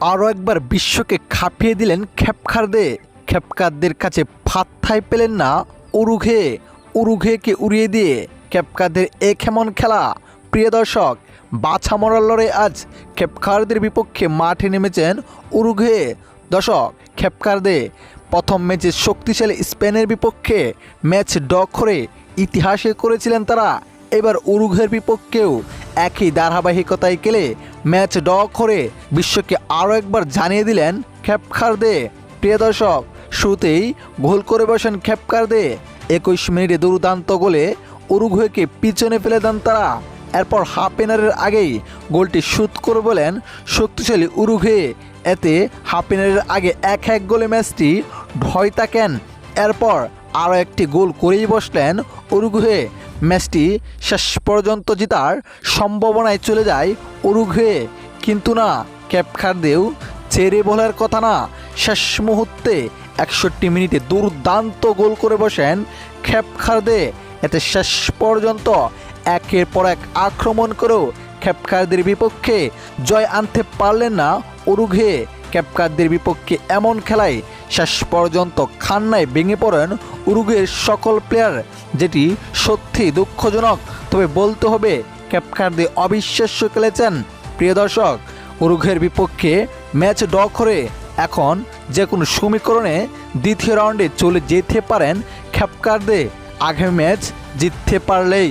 আরও একবার বিশ্বকে খাপিয়ে দিলেন খেপখারদে। খেপখারদের কাছে পাত্তাই পেলেন না উরুঘে। উরুঘেকে উড়িয়ে দিয়ে খেপখারদের এ কেমন খেলা। প্রিয় দর্শক, বাছা মরার লড়াই আজ খেপখারদের বিপক্ষে মাঠে নেমেছেন উরুঘে। দর্শক, খেপখারদে প্রথম ম্যাচে শক্তিশালী স্পেনের বিপক্ষে ম্যাচ ড্র করে ইতিহাসে করেছিলেন তারা। এবার উরুঘের বিপক্ষেও একই ধারাবাহিকতায় খেলে ম্যাচ ড্র করে বিশ্বকে আরও একবার জানিয়ে দিলেন খেপখারদে। প্রিয় দর্শক, শুরুতেই গোল করে বসেন খেপখারদে। 21 মিনিটে দুর্দান্ত গোলে উরুগুয়েকে পিছনে ফেলে দেন তারা। এরপর হাফ এনারের আগেই গোলটি শুট করে বলেন শক্তিশালী উরুগুয়ে। এতে হাফ এনারের আগে 1-1 গোলে ম্যাচটি ঢয় থাকেন। এরপর আরও একটি গোল করেই বসলেন উরুগুয়ে। ম্যাচটি শেষ পর্যন্ত জেতার সম্ভাবনায় চলে যায় উরুগুয়ে। কিন্তু না, খেপখারদেও ছেড়ে বলার কথা না। শেষ মুহূর্তে 61 মিনিটে দুর্দান্ত গোল করে বসেন খেপখারদে। এতে শেষ পর্যন্ত একের পর এক আক্রমণ করেও খেপখারদের বিপক্ষে জয় আনতে পারলেন না উরুগুয়ে। খেপখারদের বিপক্ষে এমন খেলায় শেষ পর্যন্ত কান্নায় ভেঙে পড়েন উরুগুয়ের সকল প্লেয়ার, যেটি সত্যি দুঃখজনক। তবে বলতে হবে খেপখারদে অবিশ্বাস্য খেলেছেন। প্রিয় দর্শক, উরুগুয়ের বিপক্ষে ম্যাচ ড্র করে এখন যে কোনো সমীকরণে দ্বিতীয় রাউন্ডে চলে যেতে পারেন খেপখারদে, আগামী ম্যাচ জিততে পারলেই।